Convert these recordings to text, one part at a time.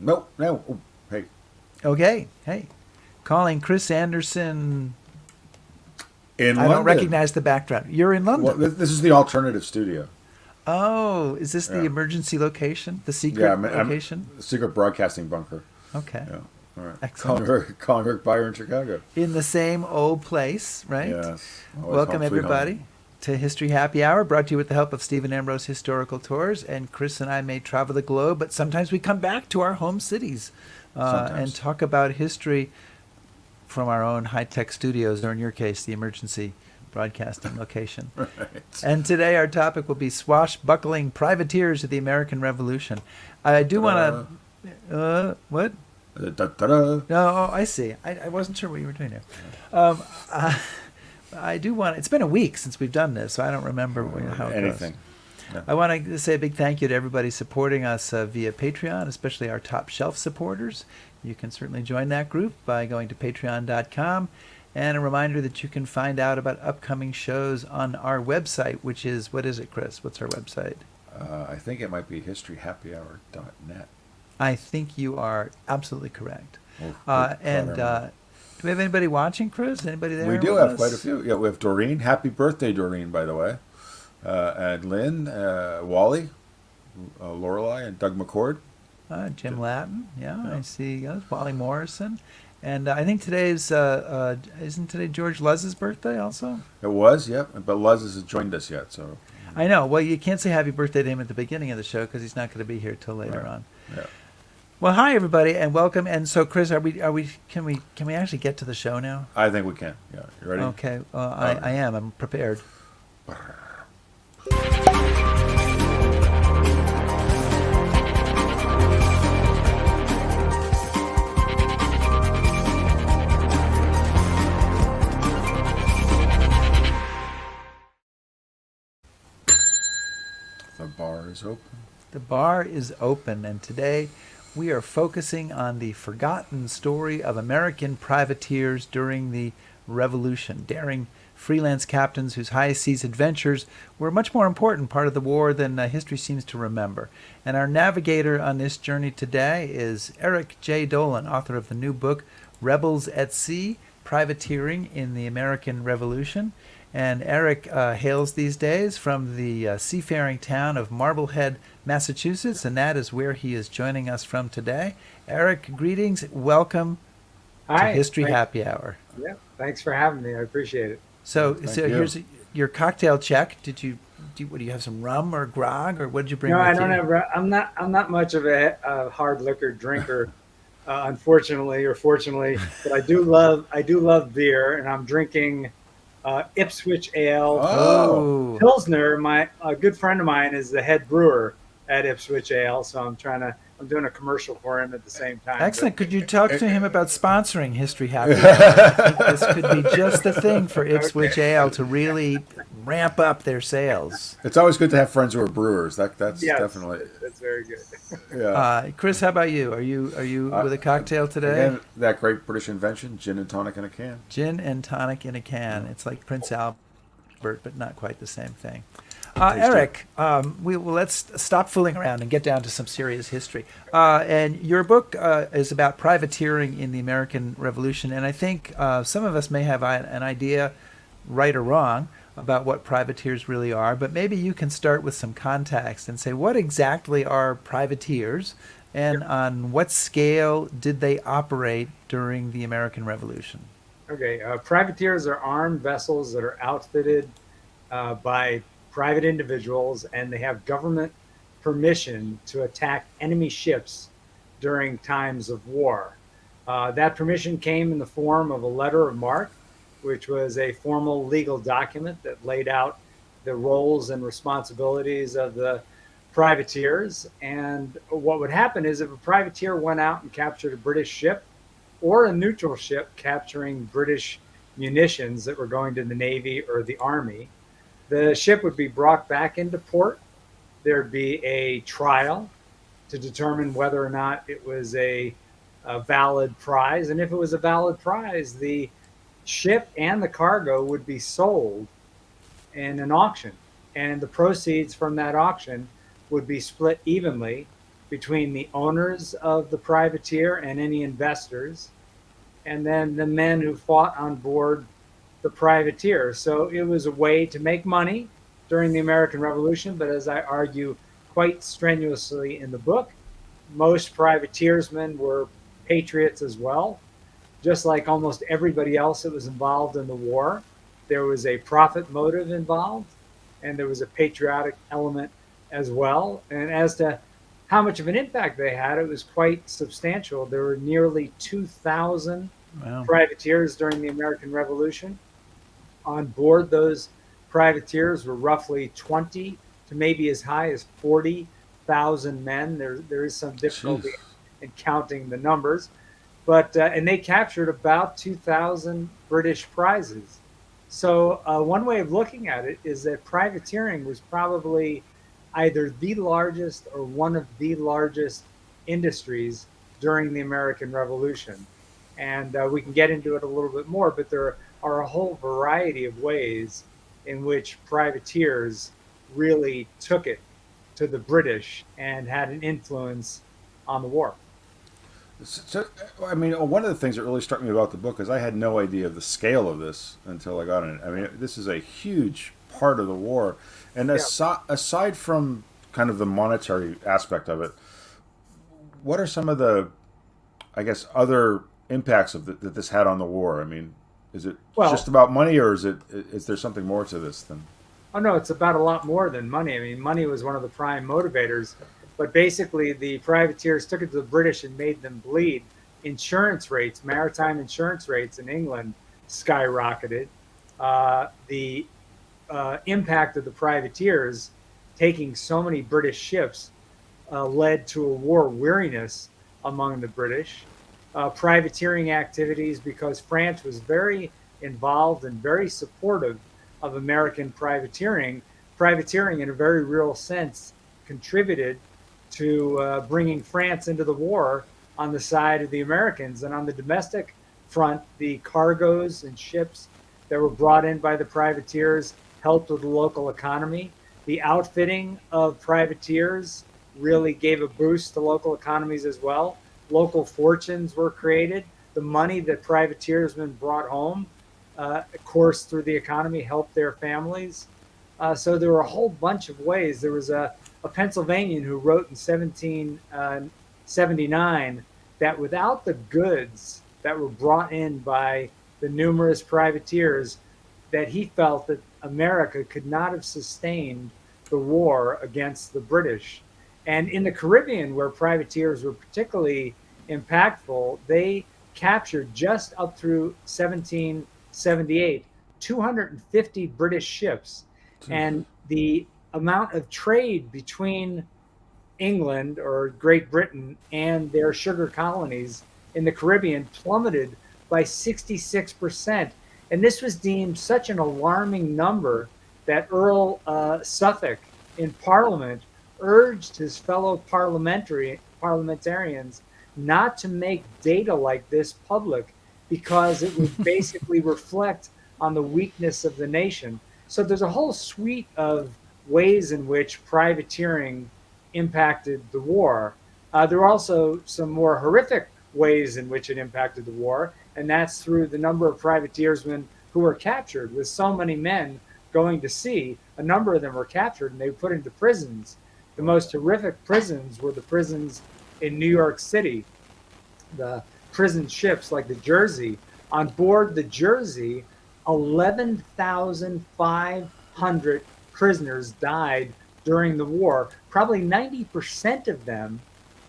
Nope. No. Oh, hey, Okay, hey. Calling Chris Anderson. in I don't London. recognize the backdrop. You're in Well, London. this is the alternative studio. Oh, is this the Yeah. emergency location? The Yeah. secret I'm location? secret broadcasting bunker. Okay, Yeah. All right. excellent. Calling Rick Byer in Chicago. In the same old place, right? Yes. Always Welcome, home sweet home. everybody, to History Happy Hour, brought to you with the help of Stephen Ambrose Historical Tours. And Chris and I may travel the globe, but sometimes we come back to our home cities and Sometimes. talk about history from our own high-tech studios, or in your case, the emergency broadcasting location. Right. And today our topic will be swashbuckling privateers of the American Revolution. I do Ta-da. want to... what? Da-da-da. No, oh, I see. I wasn't sure what you were doing there. Um, uh, I do want... It's been a week since we've done this, so I don't remember how it goes. Anything. Yeah. I want to say a big thank you to everybody supporting us via Patreon, especially our top shelf supporters. You can certainly join that group by going to patreon.com. And a reminder that you can find out about upcoming shows on our website, which is, what is it, Chris? What's our website? I think it might be historyhappyhour.net. I think you are absolutely correct. We'll And do we have anybody watching, Chris? Anybody there? we do with have us? quite a few. Yeah, we have Doreen. Happy birthday, Doreen, by the way. And Lynn, Wally, Lorelei, and Doug McCord. Jim Latin, yeah, Yeah. I see. Wally Morrison. And I think today's, isn't today George Luz's birthday also? It was, yep. But Luz hasn't joined us yet, so. I know. Well, you can't say happy birthday to him at the beginning of the show because he's not going to be here till later Right. on. Yeah. Well, hi everybody, and welcome. And so, Chris, can we actually get to the show now? I think we can. Yeah. You ready? Okay, I am. I'm prepared. The bar is open. The bar is open, and today we are focusing on the forgotten story of American privateers during the Revolution, daring freelance captains whose high seas adventures were a much more important part of the war than history seems to remember. And our navigator on this journey today is Eric Jay Dolin, author of the new book, Rebels at Sea, Privateering in the American Revolution. And Eric hails these days from the seafaring town of Marblehead, Massachusetts, and that is where he is joining us from today. Eric, greetings. Welcome to Hi. History Happy Hour. Yeah, thanks for having me. I appreciate it. So, Thank you. here's your cocktail check. What do you have? Some rum or grog, or what did you bring No, with I don't you? have. I'm not much of a hard liquor drinker, unfortunately or fortunately. But I do love beer, and I'm drinking Ipswich Ale Oh. Oh, Pilsner. A good friend of mine is the head brewer at Ipswich Ale, so I'm doing a commercial for him at the same time. excellent. Could you talk to him about sponsoring History Happy Hour? I think this could be just the thing for Ipswich Ale to really ramp up their sales. It's always good to have friends who are brewers. That's Yes, definitely. that's very good. Yeah. Chris, how about you? Are you with a cocktail today? Again, that great British invention, gin and tonic in a can. Gin and tonic in a can. It's like Prince Albert, but not quite the same thing. Tasty. Eric, let's stop fooling around and get down to some serious history. And your book is about privateering in the American Revolution, and I think some of us may have an idea, right or wrong, about what privateers really are. But maybe you can start with some context and say what exactly are privateers, and on what scale did they operate during the American Revolution? Okay, privateers are armed vessels that are outfitted by private individuals, and they have government permission to attack enemy ships during times of war. That permission came in the form of a letter of marque, which was a formal legal document that laid out the roles and responsibilities of the privateers. And what would happen is if a privateer went out and captured a British ship or a neutral ship capturing British munitions that were going to the Navy or the Army, the ship would be brought back into port. There'd be a trial to determine whether or not it was a valid prize. And if it was a valid prize, the ship and the cargo would be sold in an auction. And the proceeds from that auction would be split evenly between the owners of the privateer and any investors, and then the men who fought on board the privateer. So it was a way to make money during the American Revolution, but as I argue quite strenuously in the book, most privateersmen were patriots as well. Just like almost everybody else that was involved in the war, there was a profit motive involved, and there was a patriotic element as well. And as to how much of an impact they had, it was quite substantial. There were nearly 2,000 Wow. privateers during the American Revolution. On board those privateers were roughly 20 to maybe as high as 40,000 men. There is some difficulty Jeez. in counting the numbers, but and they captured about 2,000 British prizes. So one way of looking at it is that privateering was probably either the largest or one of the largest industries during the American Revolution. And we can get into it a little bit more, but there are a whole variety of ways in which privateers really took it to the British and had an influence on the war. So, I mean, one of the things that really struck me about the book is I had no idea of the scale of this until I got in it. I mean, this is a huge part of the war. And Yeah. aside from kind of the monetary aspect of it, what are some of the, I guess, other impacts that this had on the war? I mean, is it just Well, about money, or is there something more to this than? oh no, it's about a lot more than money. I mean, money was one of the prime motivators, but basically the privateers took it to the British and made them bleed. Insurance rates, maritime insurance rates in England skyrocketed. The impact of the privateers taking so many British ships led to a war weariness among the British. Privateering activities, because France was very involved and very supportive of American privateering. Privateering, in a very real sense, contributed to bringing France into the war on the side of the Americans. And on the domestic front, the cargoes and ships that were brought in by the privateers helped with the local economy. The outfitting of privateers really gave a boost to local economies as well. Local fortunes were created. The money that privateersmen brought home, coursed through the economy, helped their families. So there were a whole bunch of ways. There was a Pennsylvanian who wrote in 1779 that without the goods that were brought in by the numerous privateers, that he felt that America could not have sustained the war against the British. And in the Caribbean, where privateers were particularly impactful, they captured just up through 1778 250 British ships. And the amount of trade between England or Great Britain and their sugar colonies in the Caribbean plummeted by 66%. And this was deemed such an alarming number that Earl Suffolk in Parliament urged his fellow parliamentarians not to make data like this public because it would basically reflect on the weakness of the nation. So there's a whole suite of ways in which privateering impacted the war. There are also some more horrific ways in which it impacted the war, and that's through the number of privateersmen who were captured. With so many men going to sea, a number of them were captured and they were put into prisons. The most horrific prisons were the prisons in New York City, the prison ships like the Jersey. On board the Jersey, 11,500 prisoners died during the war. Probably 90% of them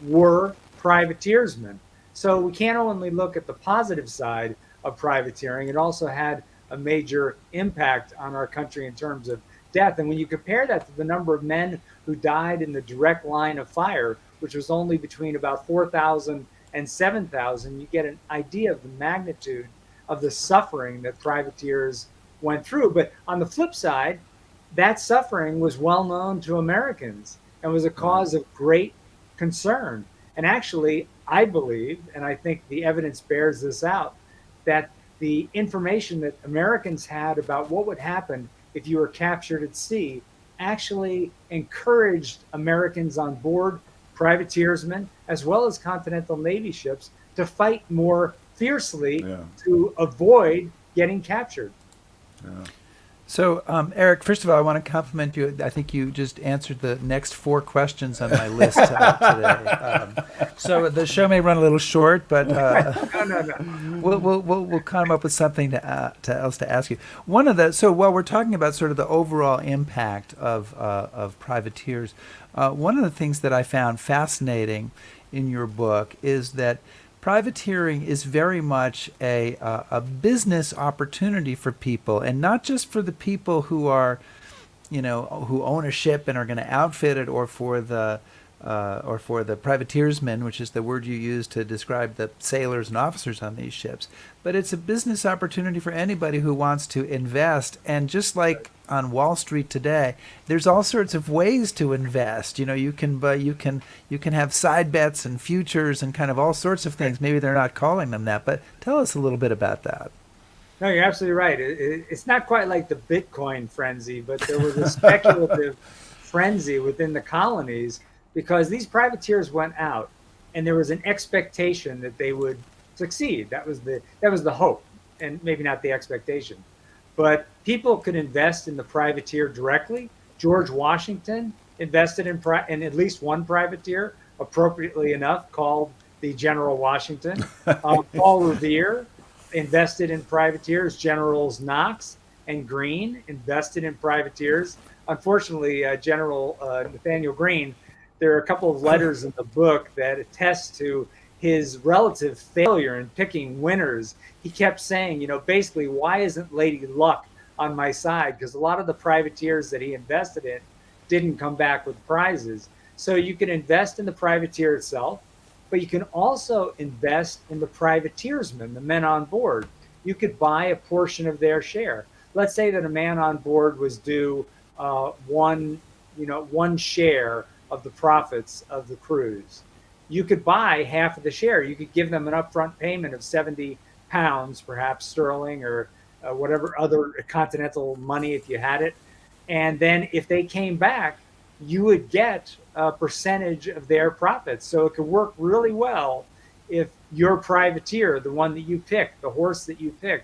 were privateersmen. So we can't only look at the positive side of privateering, it also had a major impact on our country in terms of death. And when you compare that to the number of men who died in the direct line of fire, which was only between about 4,000 and 7,000, you get an idea of the magnitude of the suffering that privateers went through. But on the flip side, that suffering was well known to Americans and was a cause of great concern. And actually, I believe, and I think the evidence bears this out, that the information that Americans had about what would happen if you were captured at sea actually encouraged Americans on board privateersmen, as well as Continental Navy ships to fight more fiercely Yeah. to avoid getting captured. Yeah. So, Eric, first of all, I want to compliment you. I think you just answered the next 4 questions on my list today. So the show may run a little short, but No. we'll come up with something else to ask you. So while we're talking about sort of the overall impact of privateers, one of the things that I found fascinating in your book is that privateering is very much a business opportunity for people, and not just for the people who are, who own a ship and are going to outfit it, or for the privateersmen, which is the word you use to describe the sailors and officers on these ships. But it's a business opportunity for anybody who wants to invest. And just like on Wall Street today, there's all sorts of ways to invest. You can have side bets and futures and kind of all sorts of things. Maybe they're not calling them that, but tell us a little bit about that. No, you're absolutely right. It's not quite like the Bitcoin frenzy, but there was a speculative frenzy within the colonies because these privateers went out and there was an expectation that they would succeed. That was the hope, and maybe not the expectation. But people could invest in the privateer directly. George Washington invested in at least one privateer, appropriately enough, called the General Washington. Paul Revere invested in privateers. Generals Knox and Greene invested in privateers. Unfortunately, General Nathaniel Greene, there are a couple of letters in the book that attest to his relative failure in picking winners. He kept saying, basically, why isn't Lady Luck on my side? Because a lot of the privateers that he invested in didn't come back with prizes. So you can invest in the privateer itself, but you can also invest in the privateersmen, the men on board. You could buy a portion of their share. Let's say that a man on board was due one share of the profits of the cruise. You could buy half of the share. You could give them an upfront payment of £70, perhaps sterling, or whatever other continental money if you had it. And then if they came back, you would get a percentage of their profits. So it could work really well if your privateer, the one that you picked, the horse that you picked,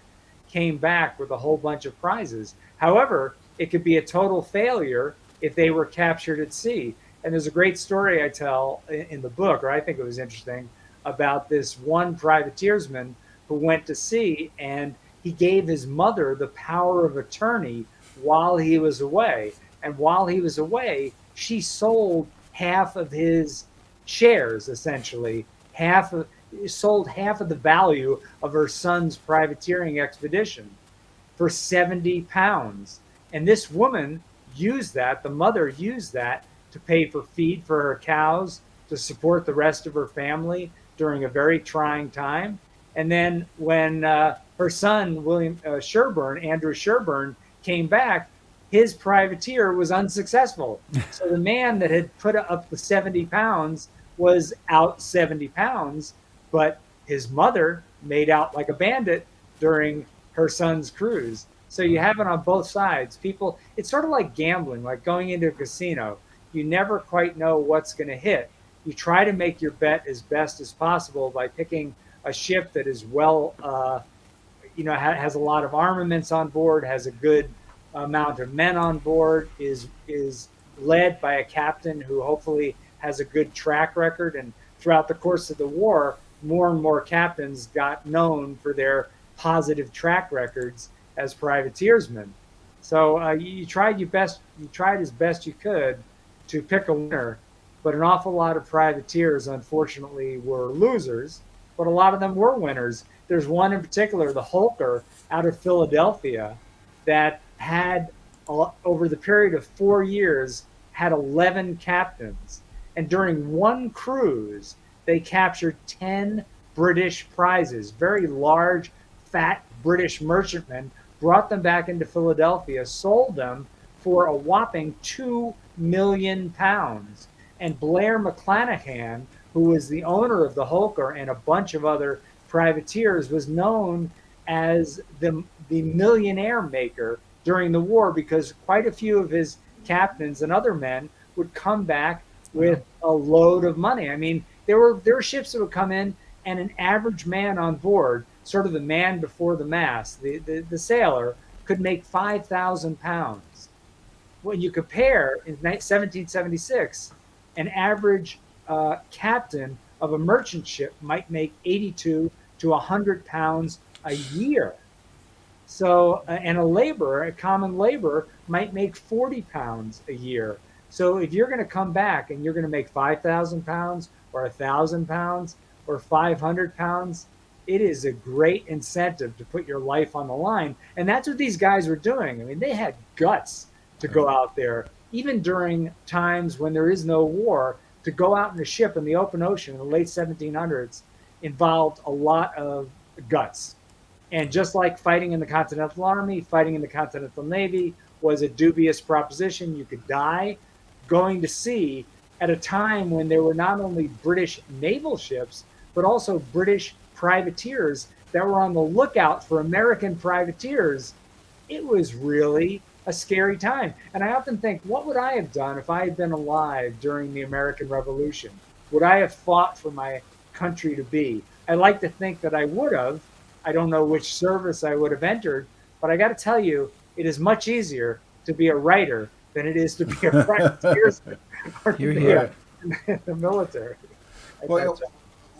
came back with a whole bunch of prizes. However, it could be a total failure if they were captured at sea. And there's a great story I tell in the book, or I think it was interesting, about this one privateersman who went to sea, and he gave his mother the power of attorney while he was away. And while he was away, she sold half of his shares, essentially, sold half of the value of her son's privateering expedition for £70. And this woman used that, the mother used that to pay for feed for her cows, to support the rest of her family during a very trying time. And then when her son, Andrew Sherburne, came back, his privateer was unsuccessful. So the man that had put up the £70 was out £70, but his mother made out like a bandit during her son's cruise. So you have it on both sides. People, it's sort of like gambling, like going into a casino. You never quite know what's going to hit. You try to make your bet as best as possible by picking a ship that is has a lot of armaments on board, has a good amount of men on board, is led by a captain who hopefully has a good track record. And throughout the course of the war, more and more captains got known for their positive track records as privateersmen. So you tried as best you could to pick a winner, but an awful lot of privateers, unfortunately, were losers, but a lot of them were winners. There's one in particular, the Holker, out of Philadelphia, that had, over the period of 4 years, had 11 captains. And during one cruise, they captured 10 British prizes, very large, fat British merchantmen, brought them back into Philadelphia, sold them for a whopping £2 million. And Blair McClanahan, who was the owner of the Holker and a bunch of other privateers, was known as the millionaire maker during the war, because quite a few of his captains and other men would come back with a load of money. I mean, there were ships that would come in, and an average man on board, sort of the man before the mast, the sailor, could make £5,000. When you compare in 1776, an average captain of a merchant ship might make 82 to £100 a year. So, and a laborer, a common laborer, might make £40 a year. So, if you're going to come back and you're going to make £5,000 or £1,000 or £500, it is a great incentive to put your life on the line. And that's what these guys were doing. I mean, they had guts to go out there, even during times when there is no war. To go out in a ship in the open ocean in the late 1700s involved a lot of guts. And just like fighting in the Continental Army, fighting in the Continental Navy was a dubious proposition. You could die going to sea at a time when there were not only British naval ships, but also British privateers that were on the lookout for American privateers. It was really a scary time. And I often think, what would I have done if I had been alive during the American Revolution? Would I have fought for my country to be? I like to think that I would have. I don't know which service I would have entered, but I got to tell you, it is much easier to be a writer than it is to be a privateer or to be in the military.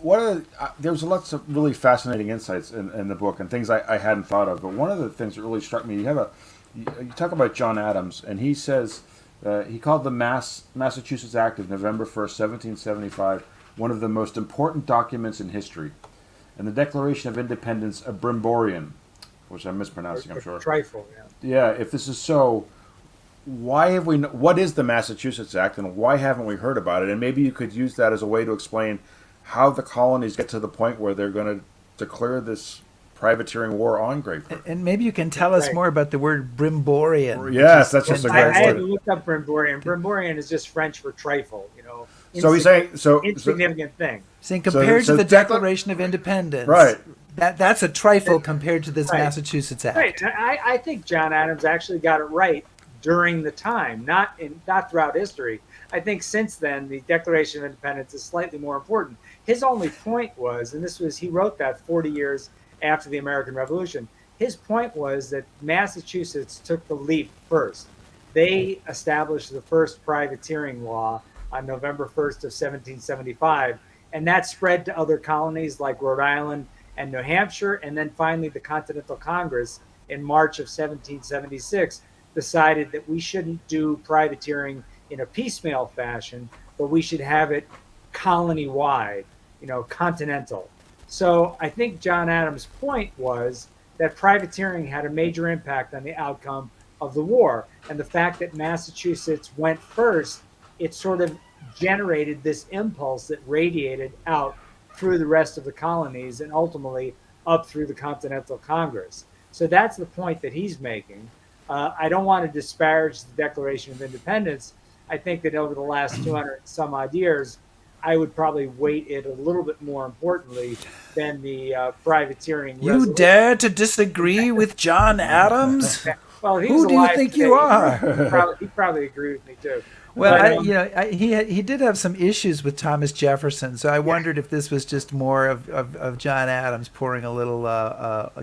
Well, there's lots of really fascinating insights in the book and things I hadn't thought of. But one of the things that really struck me, you talk about John Adams, and he says he called the Massachusetts Act of November 1st, 1775, one of the most important documents in history, and the Declaration of Independence a brimborium, which I'm mispronouncing, I'm sure. Trifle, yeah. Yeah, if this is so, what is the Massachusetts Act, and why haven't we heard about it? And maybe you could use that as a way to explain how the colonies get to the point where they're going to declare this privateering war on Great Britain. And maybe you can tell us more about the word brimborium. Yes, that's just a great word. I had to look up brimborium. Brimborium is just French for trifle, So he's saying insignificant thing. Saying compared to the Declaration of Independence, right? That's a trifle compared to this Massachusetts Act. Right. I think John Adams actually got it right during the time, not throughout history. I think since then the Declaration of Independence is slightly more important. His only point was, and he wrote that 40 years after the American Revolution. His point was that Massachusetts took the leap first. They established the first privateering law on November 1st of 1775, and that spread to other colonies like Rhode Island and New Hampshire, and then finally the Continental Congress in March of 1776 decided that we shouldn't do privateering in a piecemeal fashion, but we should have it colony-wide, continental. So I think John Adams' point was that privateering had a major impact on the outcome of the war. And the fact that Massachusetts went first, it sort of generated this impulse that radiated out through the rest of the colonies and ultimately up through the Continental Congress. So that's the point that he's making. I don't want to disparage the Declaration of Independence. I think that over the last 200 some odd years, I would probably weight it a little bit more importantly than the privateering. You dare to disagree with John Adams? Well, who do you think today. You are? He probably agree with me too. Well, he did have some issues with Thomas Jefferson, so I wondered if this was just more of John Adams pouring a little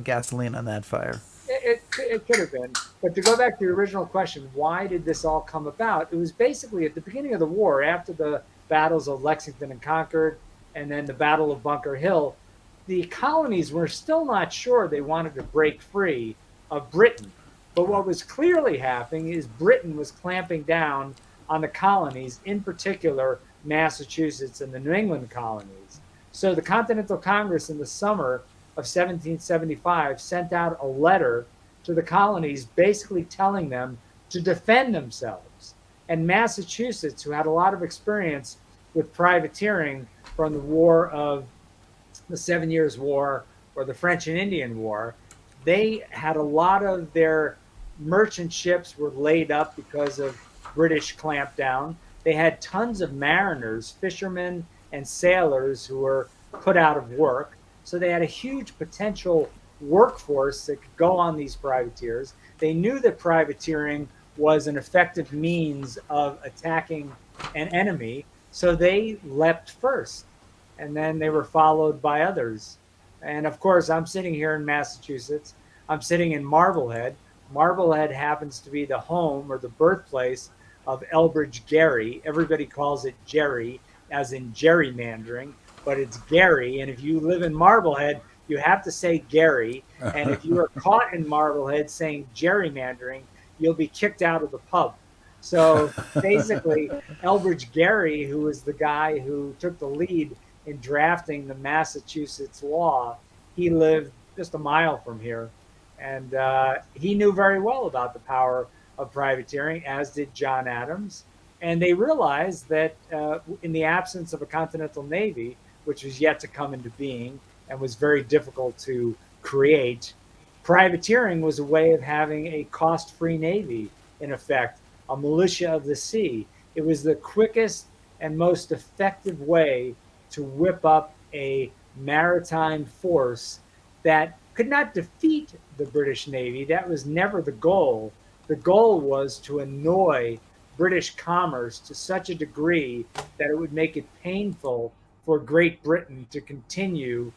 gasoline on that fire. It could have been. But to go back to the original question, why did this all come about? It was basically at the beginning of the war, after the battles of Lexington and Concord, and then the Battle of Bunker Hill, the colonies were still not sure they wanted to break free of Britain. But what was clearly happening is Britain was clamping down on the colonies, in particular Massachusetts and the New England colonies. So the Continental Congress in the summer of 1775 sent out a letter to the colonies basically telling them to defend themselves. And Massachusetts, who had a lot of experience with privateering from the War of the 7 Years' War or the French and Indian War, they had a lot of their merchant ships were laid up because of British clampdown. They had tons of mariners, fishermen, and sailors who were put out of work. So they had a huge potential workforce that could go on these privateers. They knew that privateering was an effective means of attacking an enemy. So they leapt first, and then they were followed by others. And of course, I'm sitting here in Massachusetts. I'm sitting in Marblehead. Marblehead happens to be the home or the birthplace of Elbridge Gerry. Everybody calls it Jerry, as in gerrymandering, but it's Gary. And if you live in Marblehead, you have to say Gary. And if you are caught in Marblehead saying gerrymandering, you'll be kicked out of the pub. So basically, Elbridge Gerry, who was the guy who took the lead in drafting the Massachusetts law, he lived just a mile from here. And he knew very well about the power of privateering, as did John Adams. And they realized that in the absence of a continental navy, which was yet to come into being and was very difficult to create, privateering was a way of having a cost free navy, in effect, a militia of the sea. It was the quickest and most effective way to whip up a maritime force that could not defeat the British Navy. That was never the goal. The goal was to annoy British commerce to such a degree that it would make it painful for Great Britain to continue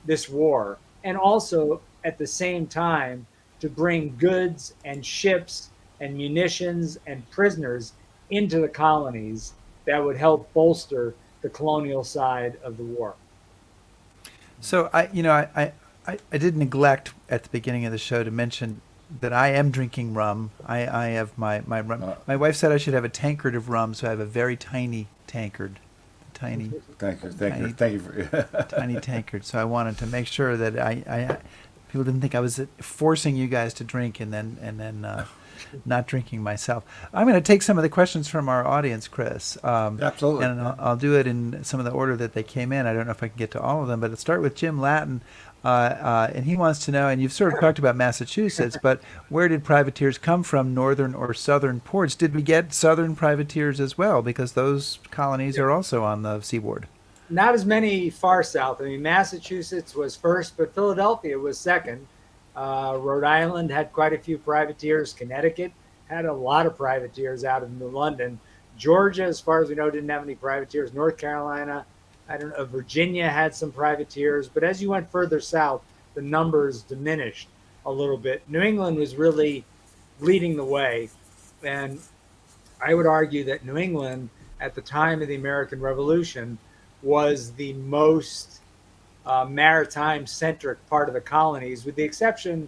this war. And also, at the same time, to bring goods and ships and munitions and prisoners into the colonies that would help bolster the colonial side of the war. So I did neglect at the beginning of the show to mention that I am drinking rum. I have my rum. My wife said I should have a tankard of rum, so I have a very tiny tankard, tiny. Thank you for Tiny tankard. So I wanted to make sure that I people didn't think I was forcing you guys to drink and then not drinking myself. I'm going to take some of the questions from our audience, Chris. Absolutely. And I'll do it in some of the order that they came in. I don't know if I can get to all of them, but let's start with Jim Latin. And he wants to know, and you've sort of talked about Massachusetts, but where did privateers come from, northern or southern ports? Did we get southern privateers as well? Because those colonies are also on the seaboard. Not as many far south. I mean, Massachusetts was first, but Philadelphia was second. Rhode Island had quite a few privateers. Connecticut had a lot of privateers out of New London. Georgia, as far as we know, didn't have any privateers. North Carolina, I don't know, Virginia had some privateers. But as you went further south, the numbers diminished a little bit. New England was really leading the way. And I would argue that New England, at the time of the American Revolution, was the most maritime centric part of the colonies, with the exception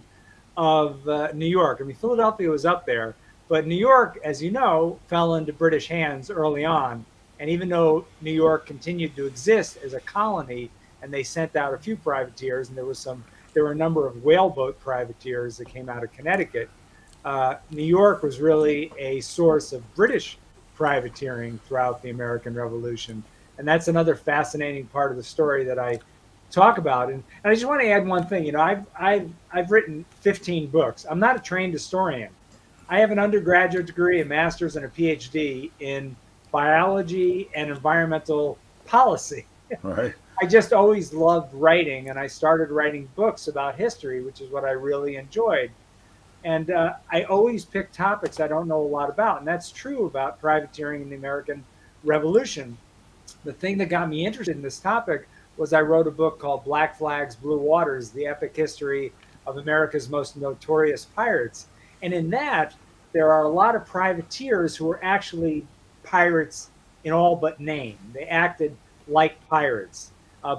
of New York. I mean, Philadelphia was up there, but New York, as you know, fell into British hands early on. And even though New York continued to exist as a colony, and they sent out a few privateers, and there were a number of whaleboat privateers that came out of Connecticut. New York was really a source of British privateering throughout the American Revolution, and that's another fascinating part of the story that I talk about. And I just want to add one thing. You know, I've written 15 books. I'm not a trained historian. I have an undergraduate degree, a master's, and a PhD in biology and environmental policy. Right. I just always loved writing, and I started writing books about history, which is what I really enjoyed. And I always pick topics I don't know a lot about, and that's true about privateering in the American Revolution. The thing that got me interested in this topic was I wrote a book called Black Flags, Blue Waters, The Epic History of America's Most Notorious Pirates. And in that, there are a lot of privateers who were actually pirates in all but name. They acted like pirates.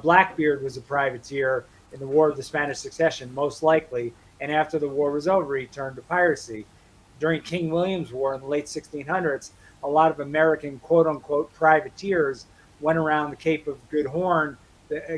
Blackbeard was a privateer in the War of the Spanish Succession, most likely, and after the war was over, he turned to piracy. During King William's War in the late 1600s, a lot of American quote-unquote privateers went around the Cape of Good Horn,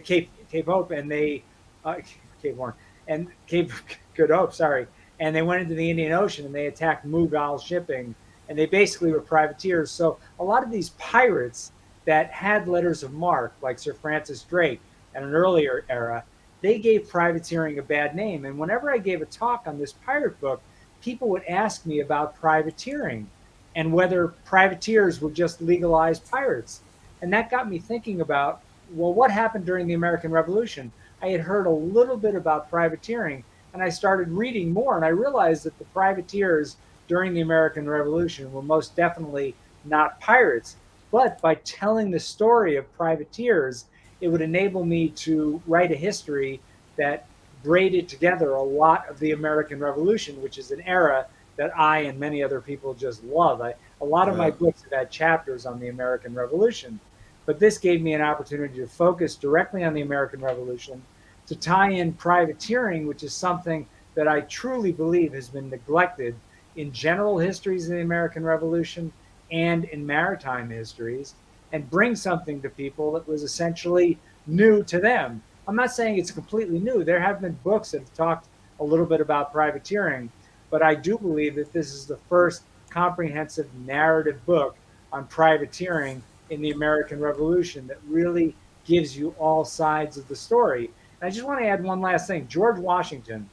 Cape Hope, and Cape Horn and Cape Good Hope, sorry, and they went into the Indian Ocean and they attacked Mughal shipping, and they basically were privateers. So a lot of these pirates that had letters of marque, like Sir Francis Drake at an earlier era, they gave privateering a bad name. And whenever I gave a talk on this pirate book, people would ask me about privateering and whether privateers were just legalized pirates. And that got me thinking about, well, what happened during the American Revolution? I had heard a little bit about privateering, and I started reading more, and I realized that the privateers during the American Revolution were most definitely not pirates. But by telling the story of privateers, it would enable me to write a history that braided together a lot of the American Revolution, which is an era that I and many other people just love. A lot of my Yeah. books have had chapters on the American Revolution, but this gave me an opportunity to focus directly on the American Revolution, to tie in privateering, which is something that I truly believe has been neglected in general histories of the American Revolution and in maritime histories, and bring something to people that was essentially new to them. I'm not saying it's completely new. There have been books that have talked a little bit about privateering, but I do believe that this is the first comprehensive narrative book on privateering in the American Revolution that really gives you all sides of the story. And I just want to add one last thing. George Washington,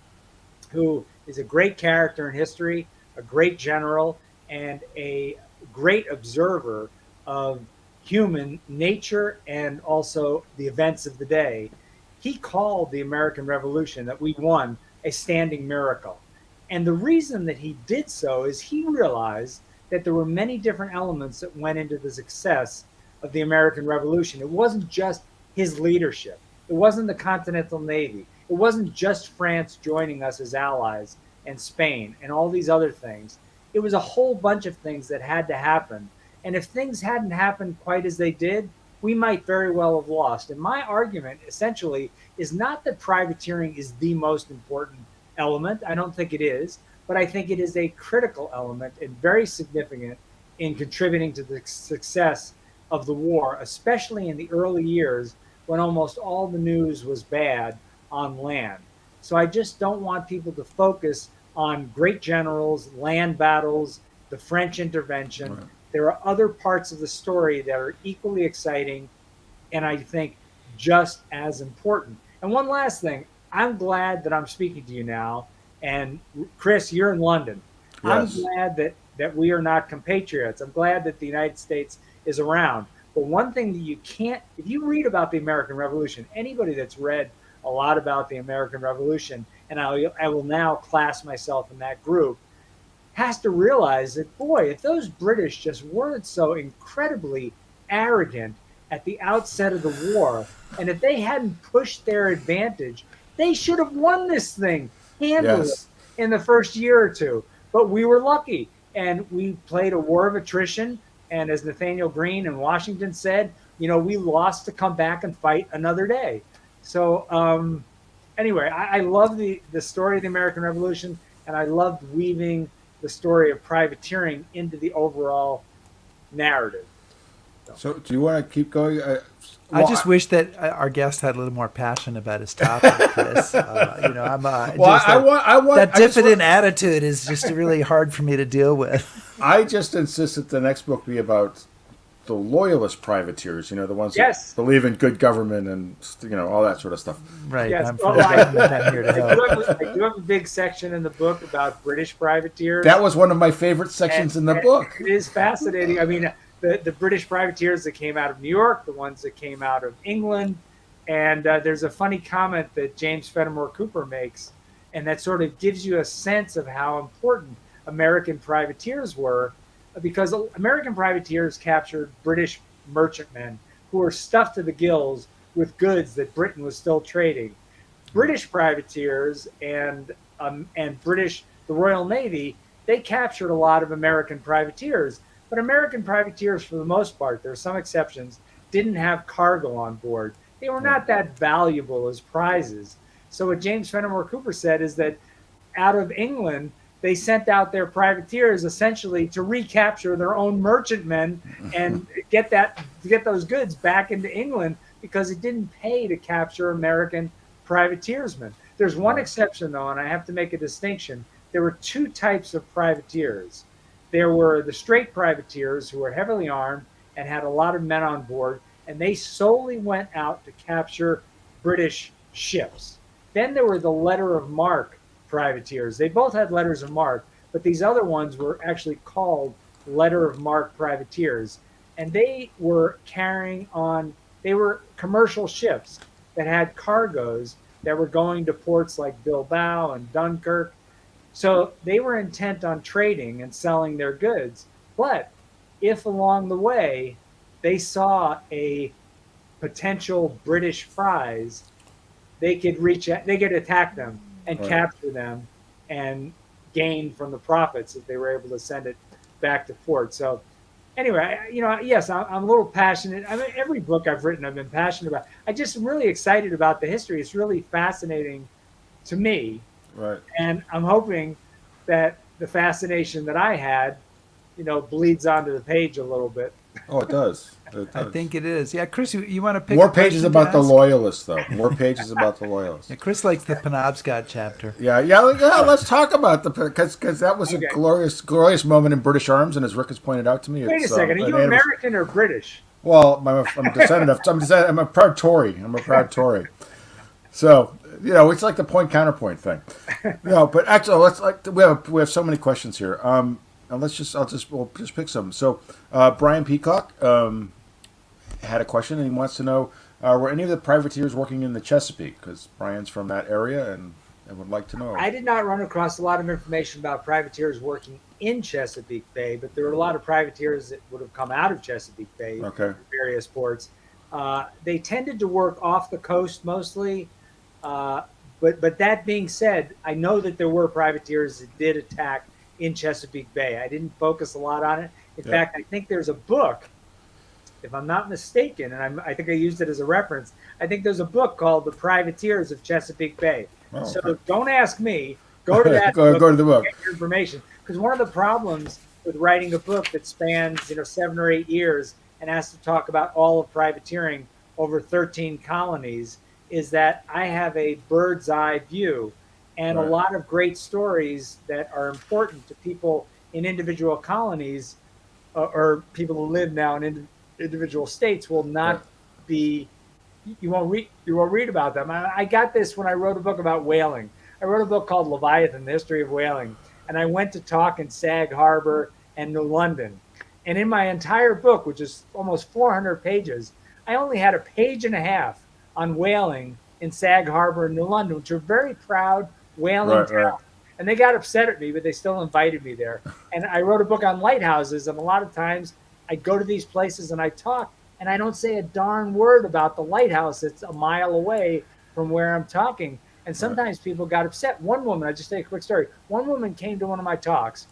who is a great character in history, a great general, and a great observer of human nature and also the events of the day, he called the American Revolution that we won a standing miracle. And the reason that he did so is he realized that there were many different elements that went into the success of the American Revolution. It wasn't just his leadership, it wasn't the Continental Navy, it wasn't just France joining us as allies and Spain and all these other things. It was a whole bunch of things that had to happen. And if things hadn't happened quite as they did, we might very well have lost. And my argument essentially is not that privateering is the most important element. I don't think it is, but I think it is a critical element and very significant in contributing to the success of the war, especially in the early years when almost all the news was bad on land. So I just don't want people to focus on great generals, land battles, the French intervention. Right. There are other parts of the story that are equally exciting and I think just as important. And one last thing, I'm glad that I'm speaking to you now. And Chris, you're in London. I'm Yes. glad that we are not compatriots. I'm glad that the United States is around. But one thing that you can't, if you read about the American Revolution, anybody that's read a lot about the American Revolution, and I will now class myself in that group, has to realize that, boy, if those British just weren't so incredibly arrogant at the outset of the war, and if they hadn't pushed their advantage, they should have won this thing handily Yes. in the first year or two. But we were lucky, and we played a war of attrition. And as Nathaniel Greene in Washington said, we lost to come back and fight another day. So anyway, I love the story of the American Revolution, and I loved weaving the story of privateering into the overall narrative. So, do you want to keep going? I just wish that our guest had a little more passion about his topic, Chris. I'm that diffident attitude is just really hard for me to deal with. I just insist that the next book be about the loyalist privateers. The ones Yes. that believe in good government and all that sort of stuff. Right. Yes. I'm here to help. I do have a big section in the book about British privateers. That was one of my favorite sections in the book. It is fascinating. I mean, the British privateers that came out of New York, the ones that came out of England. And there's a funny comment that James Fenimore Cooper makes, and that sort of gives you a sense of how important American privateers were, because American privateers captured British merchantmen who were stuffed to the gills with goods that Britain was still trading. British privateers and the Royal Navy, they captured a lot of American privateers. But American privateers, for the most part, there are some exceptions, didn't have cargo on board. They were not that valuable as prizes. So what James Fenimore Cooper said is that out of England, they sent out their privateers essentially to recapture their own merchantmen and get those goods back into England, because it didn't pay to capture American privateersmen. There's one exception, though, and I have to make a distinction. There were two types of privateers. There were the straight privateers who were heavily armed and had a lot of men on board, and they solely went out to capture British ships. Then there were the letter of marque privateers. They both had letters of marque, but these other ones were actually called letter of marque privateers. And they were they were commercial ships that had cargoes that were going to ports like Bilbao and Dunkirk. So they were intent on trading and selling their goods. But if along the way they saw a potential British prize, they could attack them and Right. capture them and gain from the profits if they were able to send it back to port. So anyway, yes, I'm a little passionate. I mean, every book I've written, I've been passionate about. I just am really excited about the history. It's really fascinating to me, Right. and I'm hoping that the fascination that I had, bleeds onto the page a little bit. Oh, it does. It I does. think it is. Yeah, Chris, you want to pick More a pages question to about the ask? loyalists, though. More pages about the loyalists. Yeah, Chris likes the Penobscot chapter. Yeah. Let's talk about because that was a Okay. glorious moment in British arms, and as Rick has pointed out to me, Wait a it's second. Are you American or British? well, I'm descendant of. I'm a proud Tory. I'm a proud Tory. So it's like the point counterpoint thing. No, but actually, we have so many questions here. And we'll just pick some. So, Brian Peacock had a question, and he wants to know: were any of the privateers working in the Chesapeake? Because Brian's from that area, and would like to know. I did not run across a lot of information about privateers working in Chesapeake Bay, but there were a lot of privateers that would have come out of Chesapeake Bay, Okay. various ports. They tended to work off the coast mostly. But that being said, I know that there were privateers that did attack in Chesapeake Bay. I didn't focus a lot on it. In Yeah. fact, I think there's a book, if I'm not mistaken, and I think I used it as a reference. I think there's a book called The Privateers of Chesapeake Bay. Oh, So okay. don't ask me. Go to that Go book to the book. and get your information. Because one of the problems with writing a book that spans 7 or 8 years and has to talk about all of privateering over 13 colonies is that I have a bird's eye view, and Right. a lot of great stories that are important to people in individual colonies or people who live now in individual states will not Right. be. You won't read about them. I got this when I wrote a book about whaling. I wrote a book called Leviathan: The History of Whaling, and I went to talk in Sag Harbor and New London. And in my entire book, which is almost 400 pages, I only had a page and a half on whaling in Sag Harbor and New London, which are very proud whaling Right. Right. towns. And they got upset at me, but they still invited me there. And I wrote a book on lighthouses, and a lot of times I go to these places and I talk, and I don't say a darn word about the lighthouse that's a mile away from where I'm talking. And sometimes people got upset. One woman, I'll just tell you a quick story. One woman came to one of my talks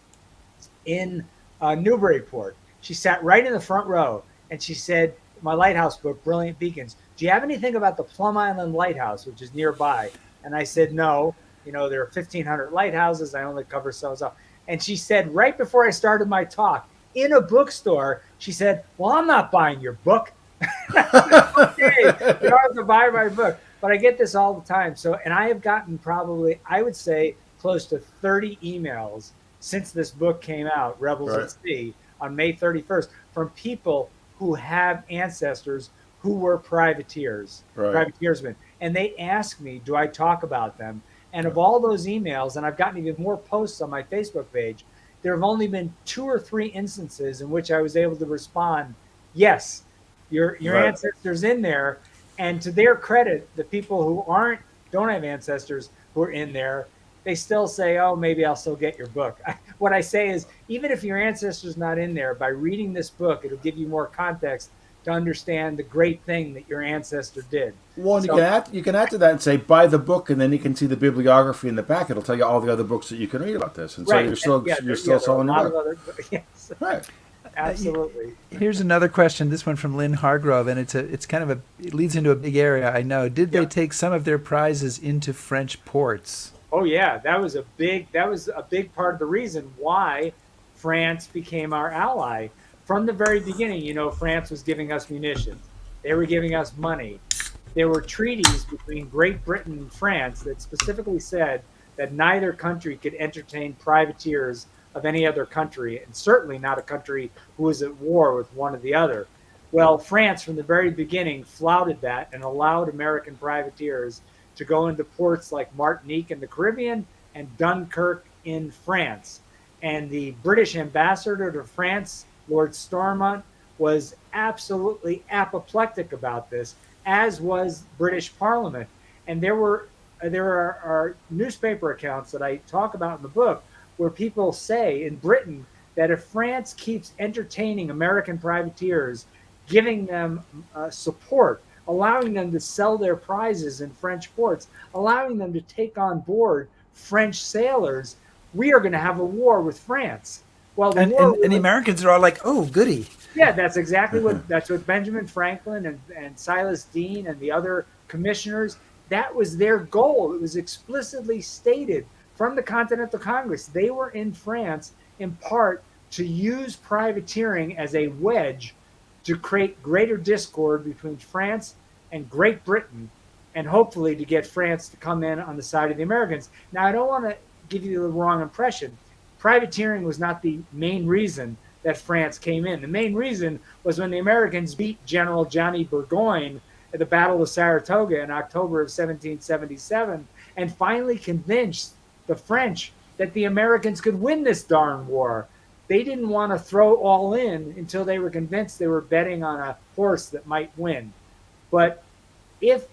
in Newburyport. She sat right in the front row, and she said, my lighthouse book, Brilliant Beacons, do you have anything about the Plum Island Lighthouse, which is nearby? And I said, no. There are 1,500 lighthouses. I only cover so. And she said, right before I started my talk, in a bookstore, she said, well, I'm not buying your book. Okay, you don't have to buy my book. But I get this all the time. And I have gotten probably, I would say, close to 30 emails since this book came out, Rebels Right. at Sea, on May 31st, from people who have ancestors who were privateers, Right. privateersmen. And they ask me, do I talk about them? And of all those emails, and I've gotten even more posts on my Facebook page, there have only been 2 or 3 instances in which I was able to respond, yes, your Right. ancestors in there. And to their credit, the people who don't have ancestors who are in there, they still say, oh, maybe I'll still get your book. What I say is, even if your ancestor's not in there, by reading this book, it'll give you more context to understand the great thing that your ancestor did. Well, and So- you can add to that and say buy the book, and then you can see the bibliography in the back. It'll tell you all the other books that you can read about this, and so Right. you're still Yeah, you're there still are a selling lot your of book. other, yes, Right. absolutely. Here's another question. This one from Lynn Hargrove, and it leads into a big area. I know. Did they Yeah. take some of their prizes into French ports? Oh yeah, that was a big part of the reason why France became our ally from the very beginning. France was giving us munitions. They were giving us money. There were treaties between Great Britain and France that specifically said that neither country could entertain privateers of any other country, and certainly not a country who was at war with one or the other. Well, France from the very beginning flouted that and allowed American privateers to go into ports like Martinique in the Caribbean and Dunkirk in France. And the British ambassador to France, Lord Stormont, was absolutely apoplectic about this, as was British Parliament. And there are newspaper accounts that I talk about in the book where people say in Britain that if France keeps entertaining American privateers giving them support, allowing them to sell their prizes in French ports, allowing them to take on board French sailors, we are going to have a war with France. Well, the And, war and the really, Americans are all like, oh, goody. yeah, that's what Benjamin Franklin and Silas Deane and the other commissioners, that was their goal. It was explicitly stated from the Continental Congress. They were in France in part to use privateering as a wedge to create greater discord between France and Great Britain, and hopefully to get France to come in on the side of the Americans. Now, I don't want to give you the wrong impression. Privateering was not the main reason that France came in. The main reason was when the Americans beat General Johnny Burgoyne at the Battle of Saratoga in October of 1777 and finally convinced the French that the Americans could win this darn war. They didn't want to throw all in until they were convinced they were betting on a horse that might win. But if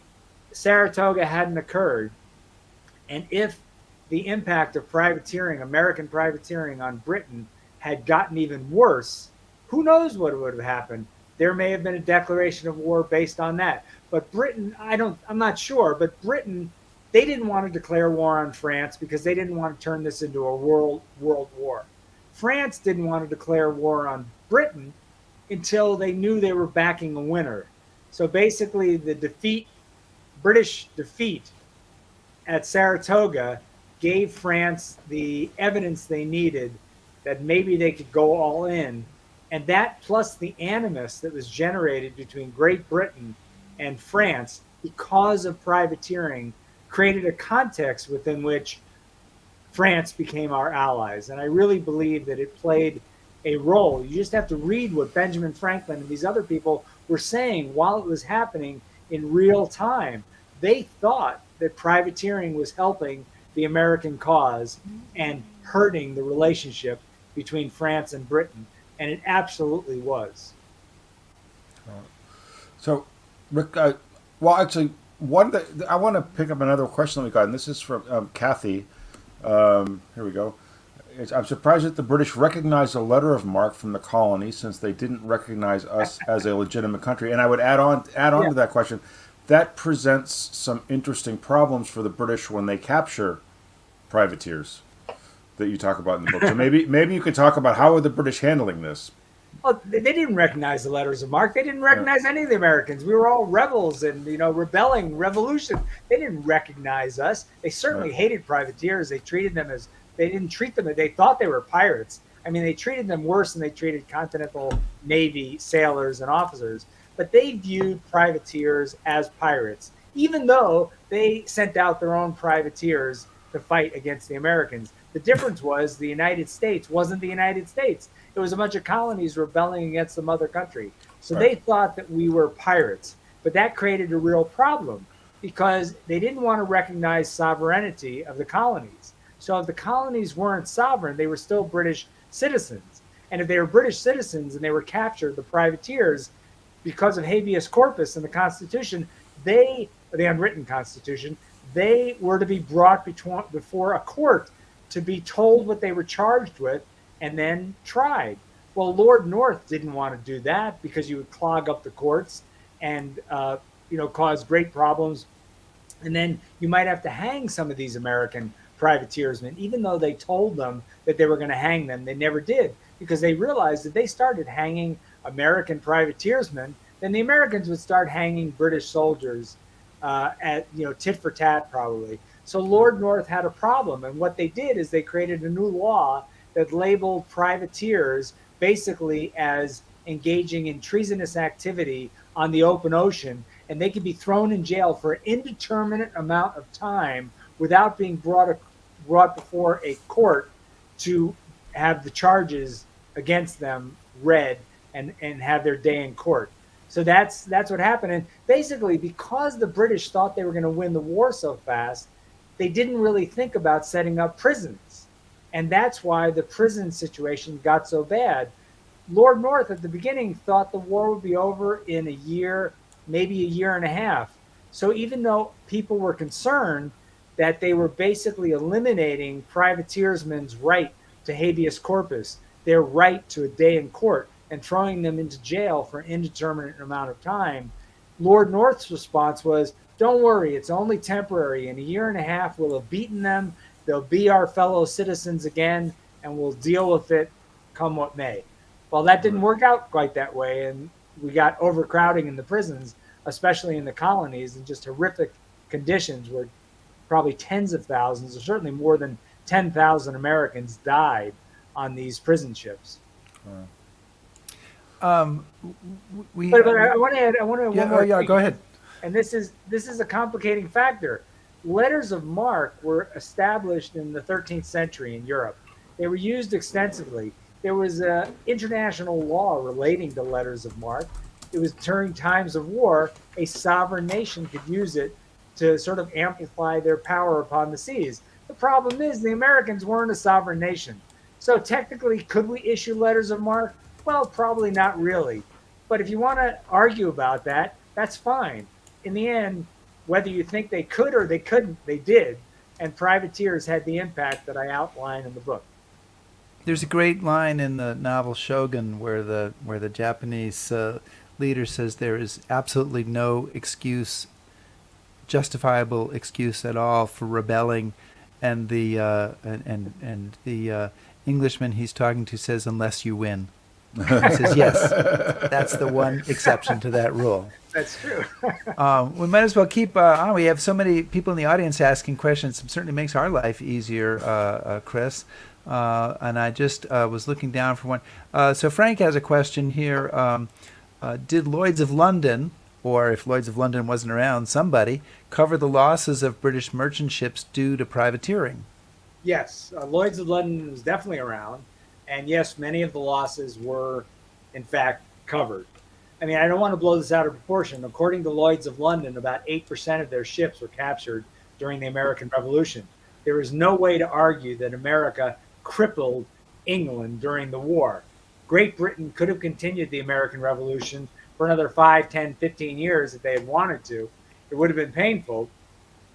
Saratoga hadn't occurred, and if the impact of privateering, American privateering on Britain, had gotten even worse, who knows what would have happened? There may have been a declaration of war based on that. But Britain, I'm not sure, but Britain, they didn't want to declare war on France because they didn't want to turn this into a world war. France didn't want to declare war on Britain until they knew they were backing a winner. So basically, the British defeat at Saratoga gave France the evidence they needed that maybe they could go all in. And that, plus the animus that was generated between Great Britain and France because of privateering, created a context within which France became our allies. And I really believe that it played a role. You just have to read what Benjamin Franklin and these other people were saying while it was happening in real time. They thought that privateering was helping the American cause and hurting the relationship between France and Britain. And it absolutely was. So, Rick, well, actually, I want to pick up another question that we got, and this is from Kathy. Here we go. I'm surprised that the British recognized a letter of marque from the colony since they didn't recognize us as a legitimate country. And I would add on to that question. That presents some interesting problems for the British when they capture privateers that you talk about in the book. So maybe you could talk about how are the British handling this. Well, they didn't recognize the letters of marque. They didn't recognize any of the Americans. We were all rebels and rebelling, revolution. They didn't recognize us. They certainly hated privateers. They didn't treat them. They thought they were pirates. I mean, they treated them worse than they treated Continental Navy sailors and officers. But they viewed privateers as pirates, even though they sent out their own privateers to fight against the Americans. The difference was the United States wasn't the United States. It was a bunch of colonies rebelling against the mother country. So they thought that we were pirates. But that created a real problem because they didn't want to recognize sovereignty of the colonies. So if the colonies weren't sovereign, they were still British citizens. And if they were British citizens and they were captured, the privateers, because of habeas corpus in the Constitution, the unwritten Constitution, they were to be brought before a court to be told what they were charged with and then tried. Well, Lord North didn't want to do that because you would clog up the courts and cause great problems. And then you might have to hang some of these American privateersmen, even though they told them that they were going to hang them. They never did because they realized that they started hanging American privateersmen, then the Americans would start hanging British soldiers at tit for tat probably. So Lord North had a problem, and what they did is they created a new law that labeled privateers basically as engaging in treasonous activity on the open ocean, and they could be thrown in jail for an indeterminate amount of time without being brought before a court to have the charges against them read and have their day in court. So that's what happened. And basically, because the British thought they were going to win the war so fast, they didn't really think about setting up prisons. And that's why the prison situation got so bad. Lord North at the beginning thought the war would be over in a year, maybe a year and a half. So even though people were concerned that they were basically eliminating privateersmen's right to habeas corpus, their right to a day in court, and throwing them into jail for an indeterminate amount of time, Lord North's response was, don't worry, it's only temporary. In a year and a half, we'll have beaten them. They'll be our fellow citizens again, and we'll deal with it come what may. Well, that didn't work out quite that way, and we got overcrowding in the prisons, especially in the colonies, and just horrific conditions where probably tens of thousands, or certainly more than 10,000 Americans died on these prison ships. Um, we But I want to add, yeah, one more thing. go ahead. And this is a complicating factor. Letters of marque were established in the 13th century in Europe. They were used extensively. There was international law relating to letters of marque. It was during times of war, a sovereign nation could use it to sort of amplify their power upon the seas. The problem is the Americans weren't a sovereign nation. So technically, could we issue letters of marque? Well, probably not really. But if you want to argue about that, that's fine. In the end, whether you think they could or they couldn't, they did. And privateers had the impact that I outline in the book. There's a great line in the novel Shogun where the Japanese leader says there is absolutely no excuse, justifiable excuse at all for rebelling, and the Englishman he's talking to says, unless you win. He says, yes, that's the one exception to that rule. That's true. We might as well keep on. We have so many people in the audience asking questions. It certainly makes our life easier, Chris. And I just was looking down for one. So Frank has a question here. Did Lloyd's of London, or if Lloyd's of London wasn't around, somebody, cover the losses of British merchant ships due to privateering? Yes, Lloyd's of London was definitely around. And yes, many of the losses were, in fact, covered. I mean, I don't want to blow this out of proportion. According to Lloyd's of London, about 8% of their ships were captured during the American Revolution. There is no way to argue that America crippled England during the war. Great Britain could have continued the American Revolution for another 5, 10, 15 years if they had wanted to. It would have been painful,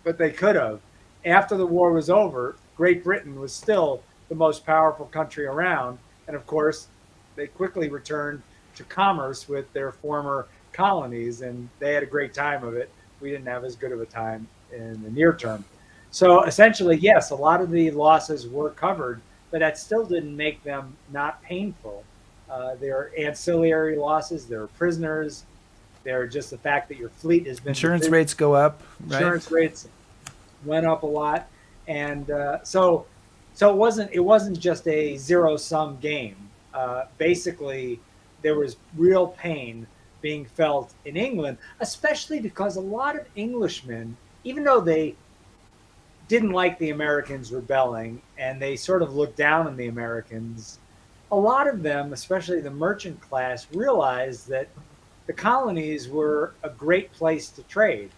but they could have. After the war was over, Great Britain was still the most powerful country around. And of course, they quickly returned to commerce with their former colonies, and they had a great time of it. We didn't have as good of a time in the near term. So essentially, yes, a lot of the losses were covered, but that still didn't make them not painful. There are ancillary losses, there are prisoners, there are just the fact that your fleet has been... Insurance rates go up, right? Insurance rates went up a lot. And so it wasn't just a zero-sum game. Basically, there was real pain being felt in England, especially because a lot of Englishmen, even though they didn't like the Americans rebelling and they sort of looked down on the Americans, a lot of them, especially the merchant class, realized that the colonies were a great place to trade.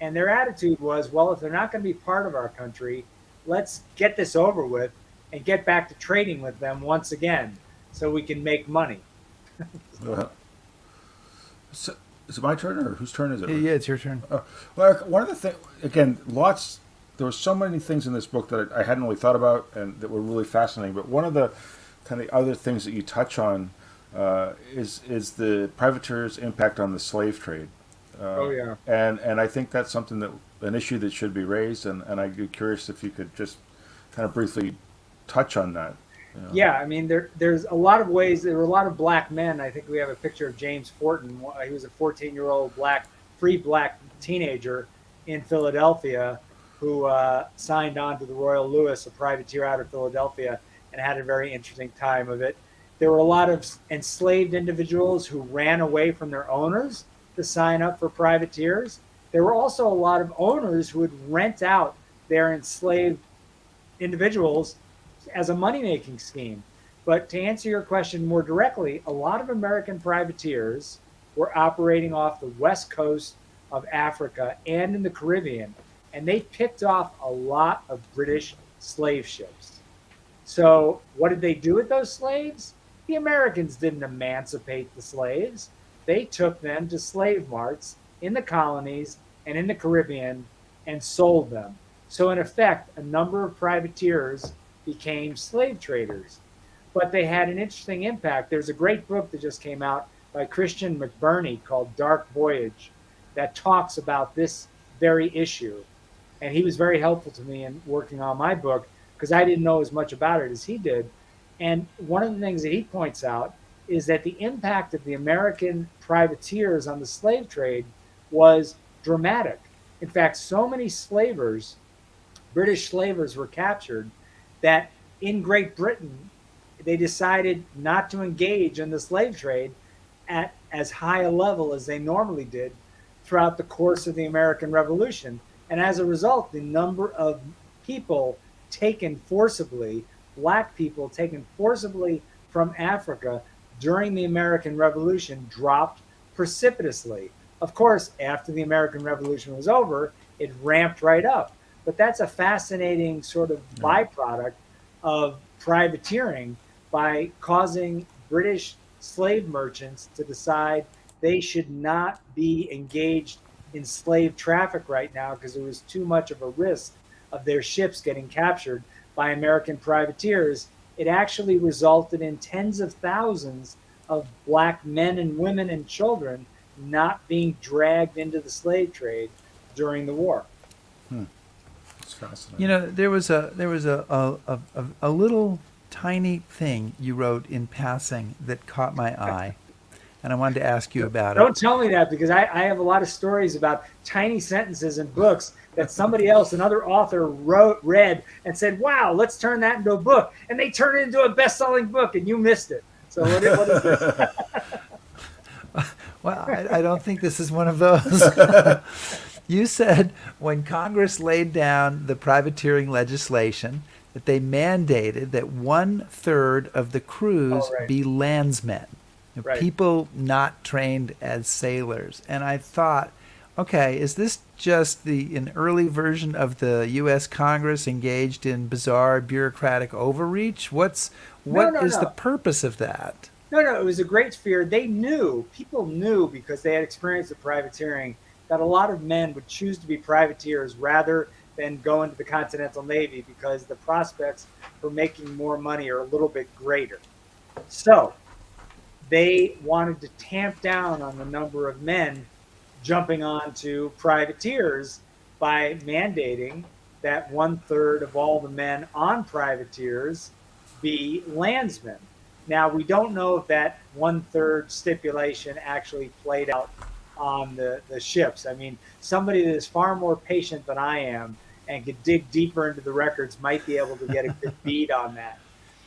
And their attitude was, well, if they're not going to be part of our country, let's get this over with and get back to trading with them once again so we can make money. So, is it my turn, or whose turn is it? Yeah, it's your turn. Well, one of the things, again, there were so many things in this book that I hadn't really thought about and that were really fascinating. But one of the kind of other things that you touch on is the privateers' impact on the slave trade. Oh, yeah. And I think that's something an issue that should be raised, and I'd be curious if you could just kind of briefly touch on that. You know. Yeah, I mean, there's a lot of ways. There were a lot of black men. I think we have a picture of James Fortin. He was a 14-year-old free black teenager in Philadelphia who signed on to the Royal Lewis, a privateer out of Philadelphia, and had a very interesting time of it. There were a lot of enslaved individuals who ran away from their owners to sign up for privateers. There were also a lot of owners who would rent out their enslaved individuals as a money-making scheme. But to answer your question more directly, a lot of American privateers were operating off the west coast of Africa and in the Caribbean, and they picked off a lot of British slave ships. So what did they do with those slaves? The Americans didn't emancipate the slaves. They took them to slave marts in the colonies and in the Caribbean and sold them. So in effect, a number of privateers became slave traders. but they had an interesting impact. There's a great book that just came out by Christian McBurney called Dark Voyage that talks about this very issue. And he was very helpful to me in working on my book because I didn't know as much about it as he did. And one of the things that he points out is that the impact of the American privateers on the slave trade was dramatic. In fact, so many slavers, British slavers, were captured that in Great Britain, they decided not to engage in the slave trade at as high a level as they normally did throughout the course of the American Revolution. And as a result, the number of people taken forcibly, black people taken forcibly from Africa during the American Revolution, dropped precipitously. Of course, after the American Revolution was over, it ramped right up. But that's a fascinating sort of byproduct of privateering by causing British slave merchants to decide they should not be engaged in slave traffic right now because there was too much of a risk of their ships getting captured by American privateers. It actually resulted in tens of thousands of black men and women and children not being dragged into the slave trade during the war. It's fascinating. You know, there was a little tiny thing you wrote in passing that caught my eye, and I wanted to ask you about Don't it. tell me that because I have a lot of stories about tiny sentences in books that somebody else, another author, read and said, "Wow, let's turn that into a book," and they turned it into a best-selling book, and you missed it. So what is this? Well, I don't think this is one of those. You said when Congress laid down the privateering legislation that they mandated that 1/3 of the crews Oh, right. be landsmen, Right. people not trained as sailors. And I thought, okay, is this just an early version of the U.S. Congress engaged in bizarre bureaucratic overreach? What is No. the purpose of that? No, it was a great fear. People knew because they had experience of privateering that a lot of men would choose to be privateers rather than go into the Continental Navy because the prospects for making more money are a little bit greater. So they wanted to tamp down on the number of men jumping onto privateers by mandating that 1/3 of all the men on privateers be landsmen. Now, we don't know if that 1/3 stipulation actually played out on the ships. I mean, somebody that is far more patient than I am and could dig deeper into the records might be able to get a good bead on that.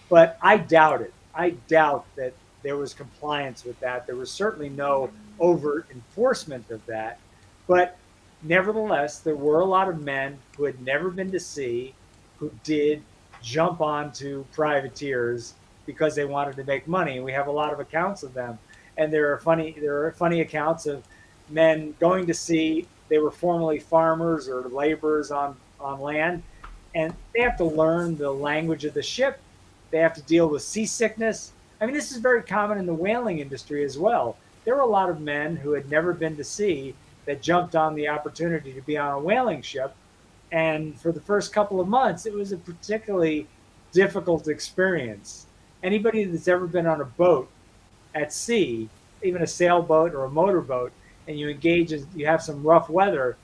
But I doubt it. I doubt that there was compliance with that. There was certainly no overt enforcement of that. But nevertheless, there were a lot of men who had never been to sea who did jump onto privateers because they wanted to make money. And we have a lot of accounts of them. And there are funny accounts of men going to sea. They were formerly farmers or laborers on land, and they have to learn the language of the ship. They have to deal with seasickness. I mean, this is very common in the whaling industry as well. There were a lot of men who had never been to sea that jumped on the opportunity to be on a whaling ship. And for the first couple of months, it was a particularly difficult experience. Anybody that's ever been on a boat at sea, even a sailboat or a motorboat, and you engage in, you have some rough weather,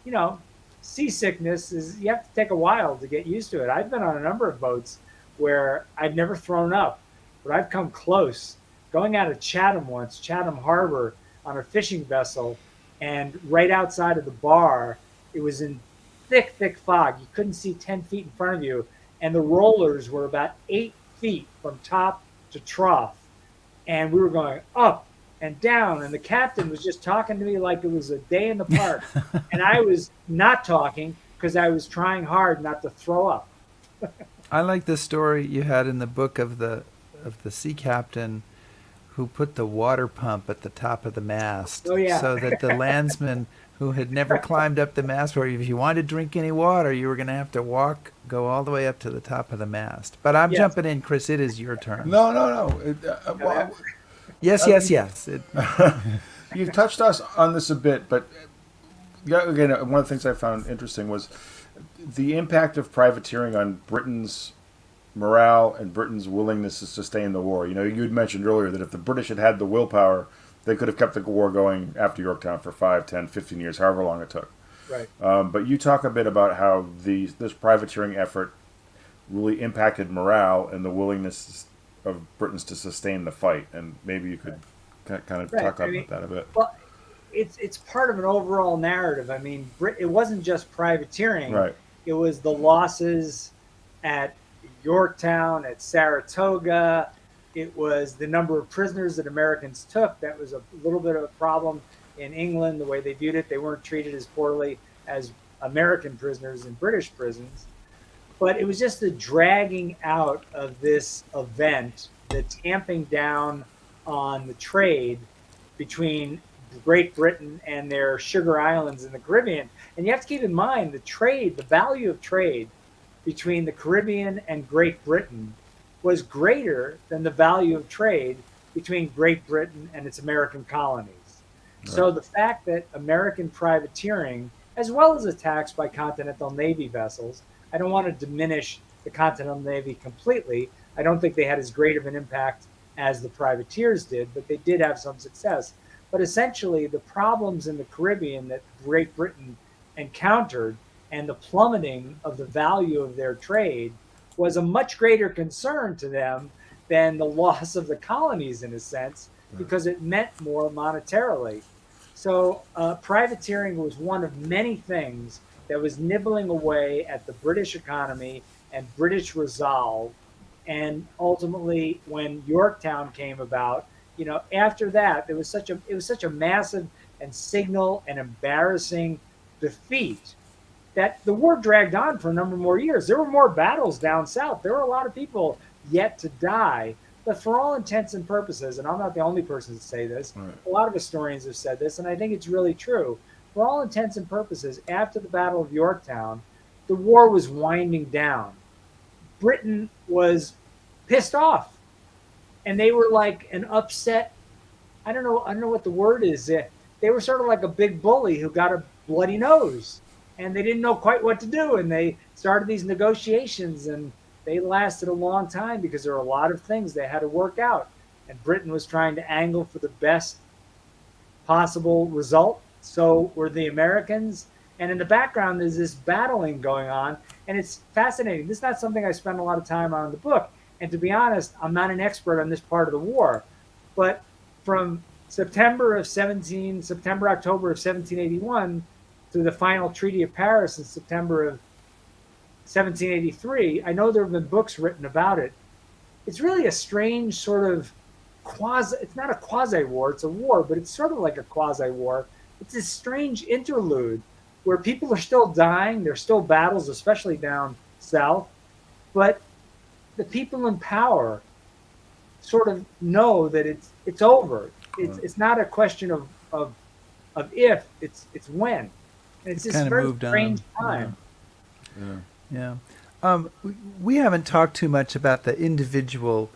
you know, seasickness is, you have to take a while to get used to it. I've been on a number of boats where I've never thrown up, but I've come close. Going out of Chatham once, Chatham Harbor, on a fishing vessel, and right outside of the bar, it was in thick fog. You couldn't see 10 feet in front of you, and the rollers were about 8 feet from top to trough. And we were going up and down, and the captain was just talking to me like it was a day in the park. And I was not talking because I was trying hard not to throw up. I like the story you had in the book of the sea captain who put the water pump at the top of the mast. Oh, yeah. So that the landsman who had never climbed up the mast, where if you wanted to drink any water, you were going to have to go all the way up to the top of the mast. But I'm Yes. jumping in, Chris. It is your turn. No. Yes. You've touched us on this a bit, but again, one of the things I found interesting was the impact of privateering on Britain's morale and Britain's willingness to sustain the war. You had mentioned earlier that if the British had had the willpower, they could have kept the war going after Yorktown for 5, 10, 15 years, however long it took. Right. But you talk a bit about how this privateering effort really impacted morale and the willingness of Britons to sustain the fight. And maybe you could kind of talk about that a bit. Well, it's part of an overall narrative. I mean, it wasn't just privateering. Right. It was the losses at Yorktown, at Saratoga. It was the number of prisoners that Americans took. That was a little bit of a problem in England, the way they viewed it. They weren't treated as poorly as American prisoners in British prisons. But it was just the dragging out of this event, the tamping down on the trade between Great Britain and their sugar islands in the Caribbean. And you have to keep in mind the value of trade between the Caribbean and Great Britain was greater than the value of trade between Great Britain and its American colonies. Right. So the fact that American privateering, as well as attacks by Continental Navy vessels, I don't want to diminish the Continental Navy completely. I don't think they had as great of an impact as the privateers did, but they did have some success. But essentially, the problems in the Caribbean that Great Britain encountered and the plummeting of the value of their trade was a much greater concern to them than the loss of the colonies, in a sense, because it meant more monetarily. So privateering was one of many things that was nibbling away at the British economy and British resolve. And ultimately, when Yorktown came about, after that, it was such a massive and signal and embarrassing defeat that the war dragged on for a number more years. There were more battles down south. There were a lot of people yet to die. But for all intents and purposes, and I'm not the only person to say this, right. A lot of historians have said this, and I think it's really true. For all intents and purposes, after the Battle of Yorktown, the war was winding down. Britain was pissed off. And they were like an upset, I don't know what the word is. They were sort of like a big bully who got a bloody nose. And they didn't know quite what to do. And they started these negotiations, and they lasted a long time because there were a lot of things they had to work out. And Britain was trying to angle for the best possible result. So were the Americans. And in the background, there's this battling going on. And it's fascinating. This is not something I spend a lot of time on in the book. And to be honest, I'm not an expert on this part of the war. But from October of 1781 to the final Treaty of Paris in September of 1783, I know there have been books written about it. It's really a strange sort of it's not a quasi-war, it's a war, but it's sort of like a quasi-war. It's this strange interlude where people are still dying. There's still battles, especially down south. But the people in power sort of know that it's over. It's not a question of if, it's when. And it's this very strange time. Yeah. We haven't talked too much about the individual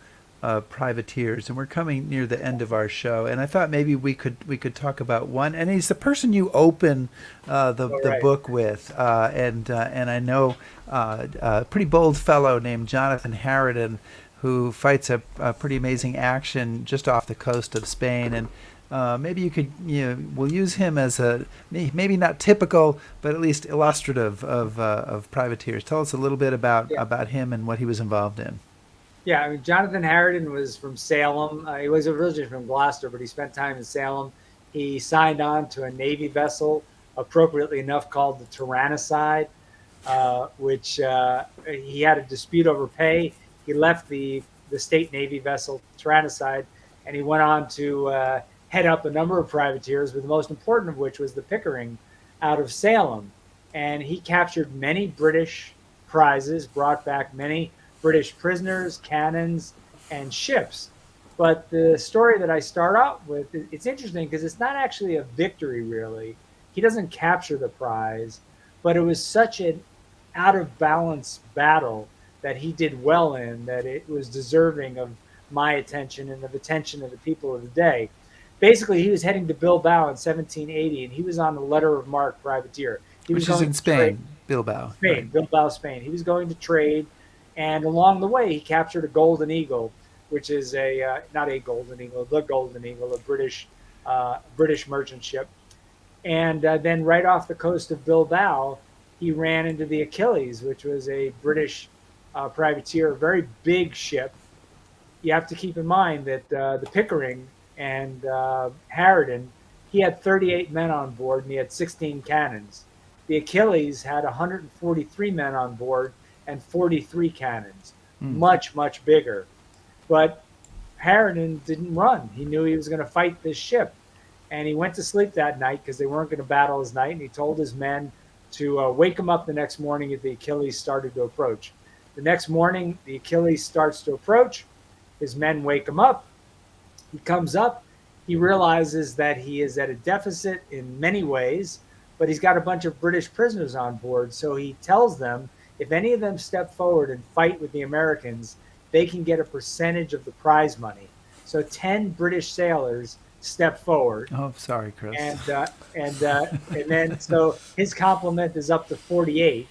privateers, and we're coming near the end of our show. And I thought maybe we could talk about one. And he's the person you open the book with, and I know a pretty bold fellow named Jonathan Haraden, who fights a pretty amazing action just off the coast of Spain. And maybe you could, we'll use him as a maybe not typical, but at least illustrative of privateers. Tell us a little bit about him and what he was involved in. Yeah, I mean, Jonathan Haraden was from Salem. He was originally from Gloucester, but he spent time in Salem. He signed on to a Navy vessel, appropriately enough called the Tyrannicide, which he had a dispute over pay. He left the state Navy vessel Tyrannicide, and he went on to head up a number of privateers, but the most important of which was the Pickering out of Salem. And he captured many British prizes, brought back many British prisoners, cannons, and ships. But the story that I start out with, it's interesting because it's not actually a victory, really. He doesn't capture the prize, but it was such an out-of-balance battle that he did well in, that it was deserving of my attention and of attention of the people of the day. Basically, he was heading to Bilbao in 1780, and he was on the letter of marque privateer. Which is in Spain, Bilbao. Spain, right. Bilbao, Spain. He was going to trade. And along the way, he captured a golden eagle, which is not a golden eagle, the golden eagle, a British merchant ship. And then right off the coast of Bilbao, he ran into the Achilles, which was a British privateer, a very big ship. You have to keep in mind that the Pickering and Haraden, he had 38 men on board and he had 16 cannons. The Achilles had 143 men on board and 43 cannons, much, much bigger. But Haraden didn't run. He knew he was going to fight this ship. And he went to sleep that night because they weren't going to battle his night. And he told his men to wake him up the next morning if the Achilles started to approach. The next morning, the Achilles starts to approach. His men wake him up. He comes up. He realizes that he is at a deficit in many ways, but he's got a bunch of British prisoners on board. So he tells them if any of them step forward and fight with the Americans, they can get a percentage of the prize money. So 10 British sailors step forward. Oh, sorry, Chris. And then so his complement is up to 48.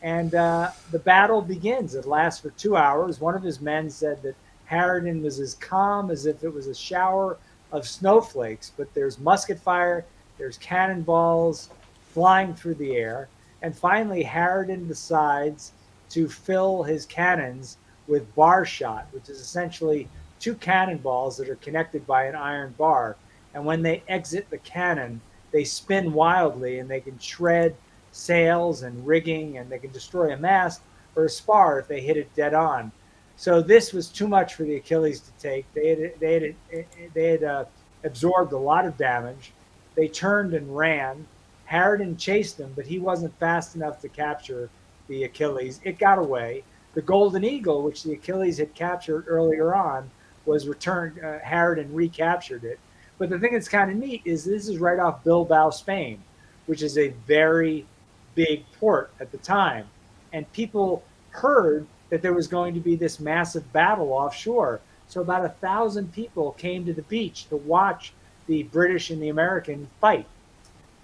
And the battle begins. It lasts for 2 hours. One of his men said that Haraden was as calm as if it was a shower of snowflakes, but there's musket fire, there's cannonballs flying through the air. And finally, Haraden decides to fill his cannons with bar shot, which is essentially two cannonballs that are connected by an iron bar. And when they exit the cannon, they spin wildly and they can shred sails and rigging, and they can destroy a mast or a spar if they hit it dead on. So this was too much for the Achilles to take. They had absorbed a lot of damage. They turned and ran. Haraden chased him, but he wasn't fast enough to capture the Achilles. It got away. The Golden Eagle, which the Achilles had captured earlier on, was returned. Haraden recaptured it. But the thing that's kind of neat is this is right off Bilbao, Spain, which is a very big port at the time. And people heard that there was going to be this massive battle offshore. So about 1,000 people came to the beach to watch the British and the American fight.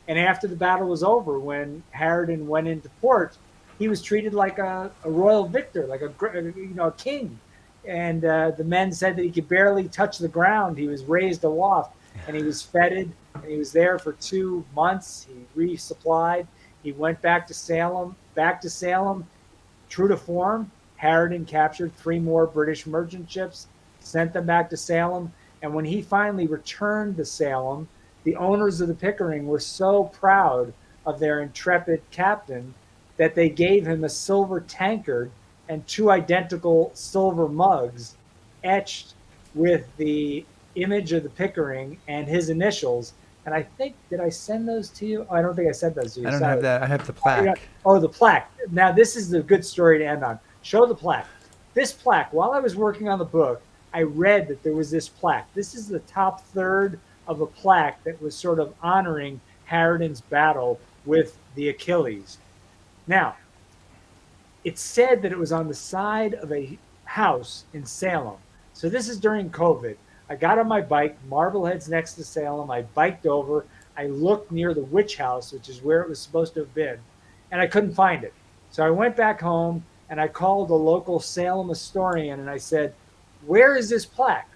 And after the battle was over, when Haraden went into port, he was treated like a royal victor, like a king. And the men said that he could barely touch the ground. He was raised aloft, and he was feted, and he was there for 2 months. He resupplied. He went back to Salem. True to form, Haraden captured 3 more British merchant ships, sent them back to Salem. And when he finally returned to Salem, the owners of the Pickering were so proud of their intrepid captain that they gave him a silver tankard and 2 identical silver mugs etched with the image of the Pickering and his initials. And I think, did I send those to you? Oh, I don't think I sent those to you. I don't have that. I have the plaque. Oh, the plaque. Now, this is the good story to end on. Show the plaque. This plaque, while I was working on the book, I read that there was this plaque. This is the top third of a plaque that was sort of honoring Haraden's battle with the Achilles. Now, it said that it was on the side of a house in Salem. So this is during COVID. I got on my bike, Marblehead's next to Salem. I biked over. I looked near the witch house, which is where it was supposed to have been, and I couldn't find it. So I went back home and I called a local Salem historian and I said, "Where is this plaque?"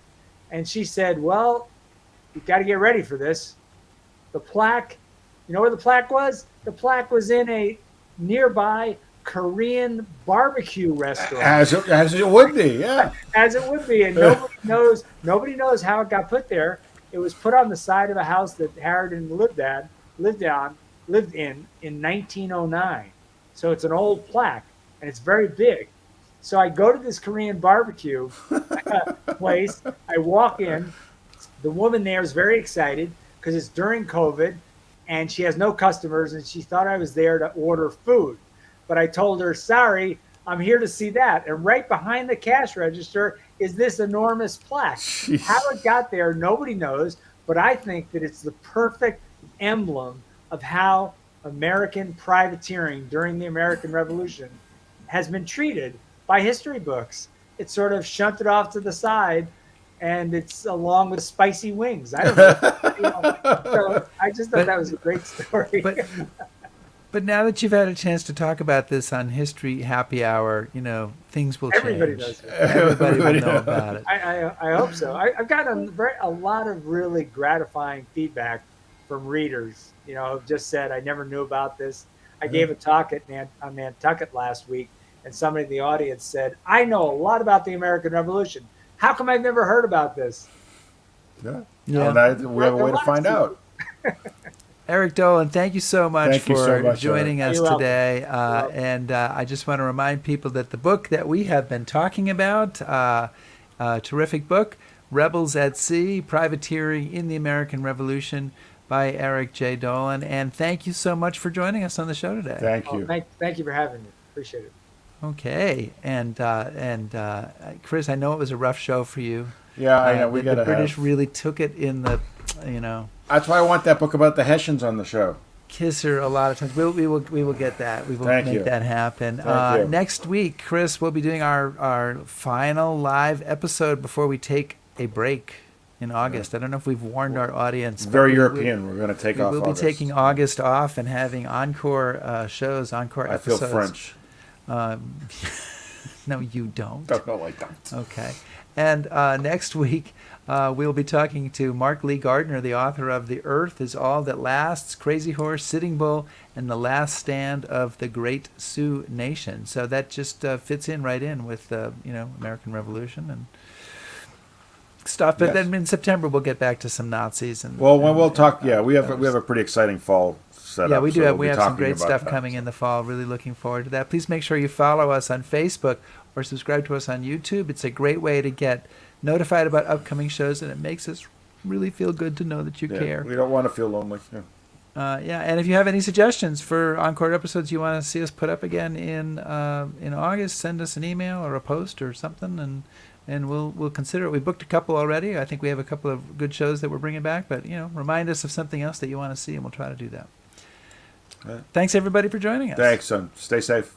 And she said, "Well, you've got to get ready for this. The plaque, you know where the plaque was? The plaque was in a nearby Korean barbecue restaurant." As it would be, yeah. As it would be, and nobody knows how it got put there. It was put on the side of a house that Haraden lived in 1909. So it's an old plaque, and it's very big. So I go to this Korean barbecue place. I walk in. The woman there is very excited because it's during COVID, and she has no customers, and she thought I was there to order food. But I told her, "Sorry, I'm here to see that." And right behind the cash register is this enormous plaque. Jeez. How it got there, nobody knows. But I think that it's the perfect emblem of how American privateering during the American Revolution has been treated by history books. It's sort of shunted off to the side, and it's along with spicy wings. I don't know. So I just thought that was a great story. But now that you've had a chance to talk about this on History Happy Hour, things will change. Everybody knows it. Everybody will know about it. I hope so. I've gotten a lot of really gratifying feedback from readers. Who've just said, I never knew about this. I gave a talk on Nantucket last week, and somebody in the audience said, I know a lot about the American Revolution. How come I've never heard about this? Yeah. Yeah. And we have a way to find out. Eric Dolin, thank you so much for joining us You're today. And I just want to remind people that the book that we have been talking about, terrific book, Rebels at Sea, Privateering in the American Revolution by Eric Jay Dolin. And thank you so much for joining us on the show today. Thank you. Thank you for having me. Appreciate it. Okay. And Chris, I know it was a rough show for you. Yeah, I know. The British really took it in the, That's why I want that book about the Hessians on the show. Kiss her a lot of times. We will get that. We will make that happen. Thank you. Next week, Chris, we'll be doing our final live episode before we take a break in August. I don't know if we've warned our audience. It's very European. We're going to take off We'll August. be taking August off and having encore shows, encore episodes. I feel French. No, you don't. No, I don't. Okay. And next week, we'll be talking to Mark Lee Gardner, the author of The Earth is All That Lasts, Crazy Horse, Sitting Bull, and The Last Stand of the Great Sioux Nation. So that just fits right in with the American Revolution and stuff. But then in September, we'll get back to some Nazis. When we'll talk, we have a pretty exciting fall setup. Yeah, we do. So We have some great stuff coming in the fall. Really looking forward to that. Please make sure you follow us on Facebook or subscribe to us on YouTube. It's a great way to get notified about upcoming shows, and it makes us really feel good to know that you care. We don't want to feel lonely. And if you have any suggestions for encore episodes you want to see us put up again in August, send us an email or a post or something, and we'll consider it. We booked a couple already. I think we have a couple of good shows that we're bringing back, but remind us of something else that you want to see, and we'll try to do that. Thanks everybody for joining us. Thanks, son. Stay safe.